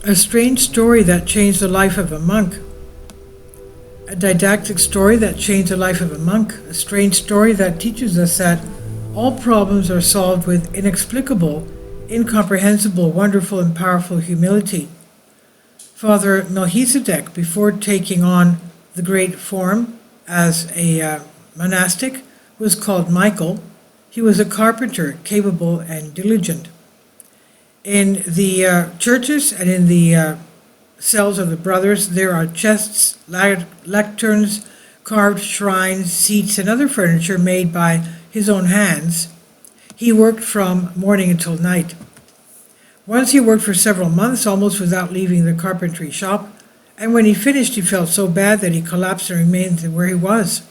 A strange story that changed the life of a monk. A didactic story that changed the life of a monk. A strange story that teaches us that all problems are solved with inexplicable, incomprehensible, wonderful, and powerful humility. Father Melchizedek, before taking on the great form as a monastic, was called Michael. He was a carpenter, capable and diligent. In the churches and in the cells of the brothers, there are chests, lecterns, carved shrines, seats, and other furniture made by his own hands. He worked from morning until night. Once he worked for several months, almost without leaving the carpentry shop, and when he finished, he felt so bad that he collapsed and remained where he was.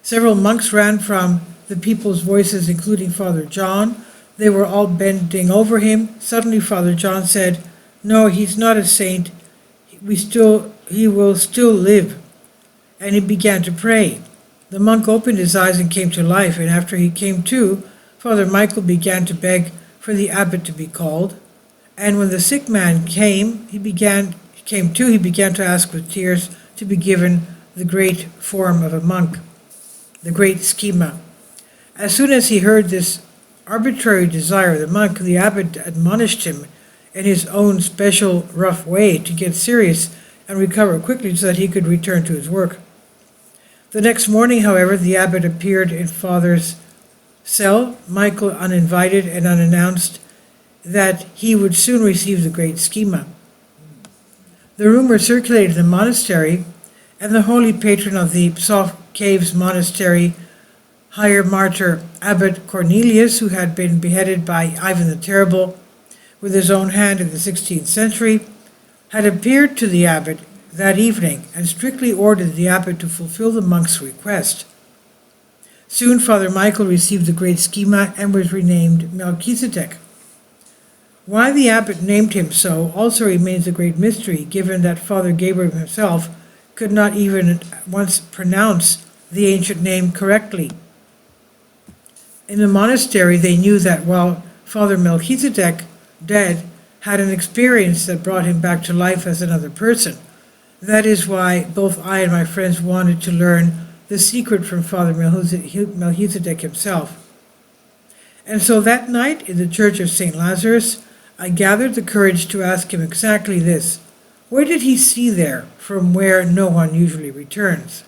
Several monks ran from the people's voices, including Father John. They were all bending over him. Suddenly, Father John said, "No, he's not a saint. He will still live." And he began to pray. The monk opened his eyes and came to life, and after he came to, Father Michael began to beg for the abbot to be called. And when the sick man came to, he began to ask with tears to be given the great form of a monk, the great schema. As soon as he heard this arbitrary desire of the monk, the abbot admonished him in his own special rough way to get serious and recover quickly so that he could return to his work. The next morning, however, the abbot appeared in Father's cell, Michael uninvited and unannounced, that he would soon receive the great schema. The rumor circulated in the monastery, and the holy patron of the Psoff Caves monastery, Higher Martyr Abbot Cornelius, who had been beheaded by Ivan the Terrible with his own hand in the 16th century, had appeared to the abbot that evening and strictly ordered the abbot to fulfill the monk's request. Soon Father Michael received the great schema and was renamed Melchizedek. Why the abbot named him so also remains a great mystery, given that Father Gabriel himself could not even once pronounce the ancient name correctly. In the monastery, they knew that while Father Melchizedek, dead, had an experience that brought him back to life as another person. That is why both I and my friends wanted to learn the secret from Father Melchizedek himself. And so that night in the Church of St. Lazarus, I gathered the courage to ask him exactly this: what did he see there from where no one usually returns?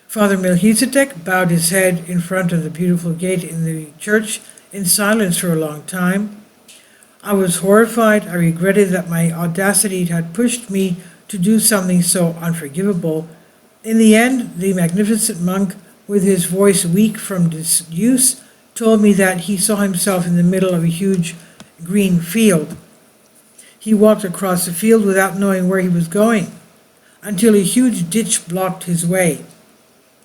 Father Melchizedek bowed his head in front of the beautiful gate in the church in silence for a long time. I was horrified. I regretted that my audacity had pushed me to do something so unforgivable. In the end, the magnificent monk, with his voice weak from disuse, told me that he saw himself in the middle of a huge green field. He walked across the field without knowing where he was going, until a huge ditch blocked his way.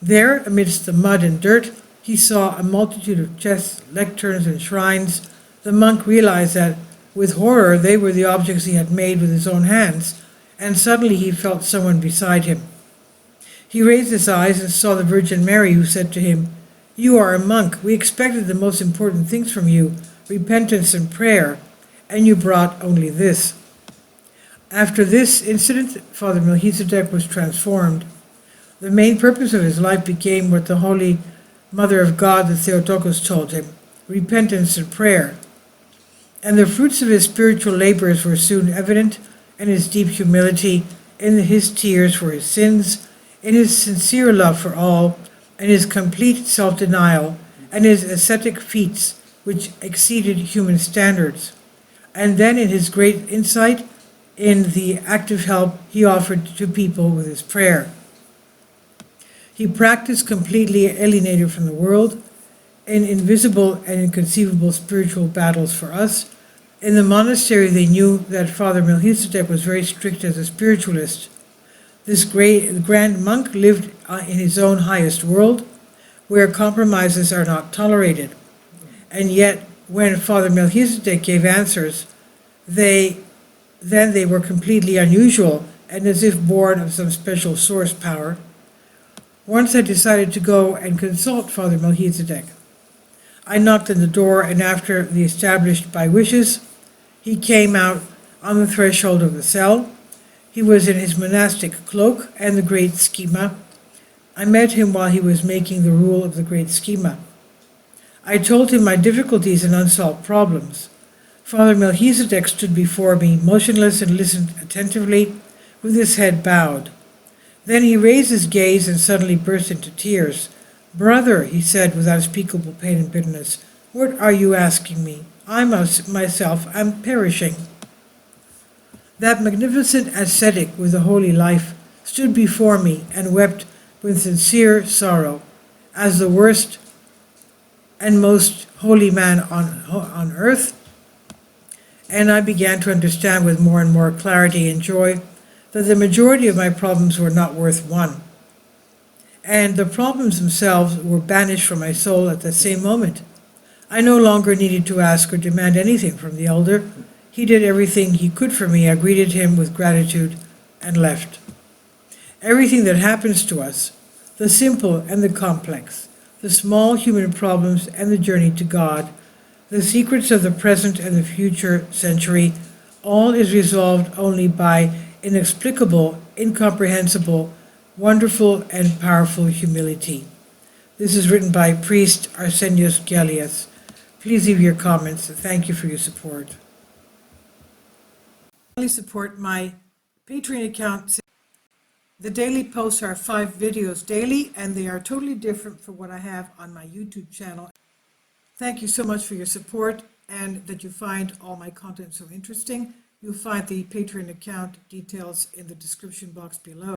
There, amidst the mud and dirt, he saw a multitude of chests, lecterns, and shrines. The monk realized that, with horror, they were the objects he had made with his own hands, and suddenly he felt someone beside him. He raised his eyes and saw the Virgin Mary, who said to him, "You are a monk. We expected the most important things from you, repentance and prayer, and you brought only this." After this incident, Father Melchizedek was transformed. The main purpose of his life became what the Holy Mother of God, the Theotokos, told him: repentance and prayer. And the fruits of his spiritual labors were soon evident in his deep humility, in his tears for his sins, in his sincere love for all, in his complete self-denial, and his ascetic feats, which exceeded human standards, and then in his great insight in the active help he offered to people with his prayer. He practiced completely alienated from the world, in invisible and inconceivable spiritual battles for us. In the monastery, they knew that Father Melchizedek was very strict as a spiritualist. This grand monk lived in his own highest world, where compromises are not tolerated. And yet, when Father Melchizedek gave answers, they were completely unusual and as if born of some special source power. Once I decided to go and consult Father Melchizedek. I knocked on the door, and after the established by wishes, He came out on the threshold of the cell. He was in his monastic cloak and the great schema. I met him while he was making the rule of the great schema. I told him my difficulties and unsolved problems. Father Melchizedek stood before me, motionless, and listened attentively, with his head bowed. Then he raised his gaze and suddenly burst into tears. "Brother," he said with unspeakable pain and bitterness, "what are you asking me? I myself am perishing." That magnificent ascetic with a holy life stood before me and wept with sincere sorrow, as the worst and most holy man on earth, and I began to understand with more and more clarity and joy that the majority of my problems were not worth one, and the problems themselves were banished from my soul at the same moment. I no longer needed to ask or demand anything from the elder. He did everything he could for me. I greeted him with gratitude and left. Everything that happens to us, the simple and the complex, the small human problems and the journey to God, the secrets of the present and the future century, all is resolved only by inexplicable, incomprehensible, wonderful, and powerful humility. This is written by priest Arsenius Gellius. Please leave your comments. Thank you for your support. Please support my Patreon account. The daily posts are 5 videos daily, and they are totally different from what I have on my YouTube channel. Thank you so much for your support and that you find all my content so interesting. You'll find the Patreon account details in the description box below.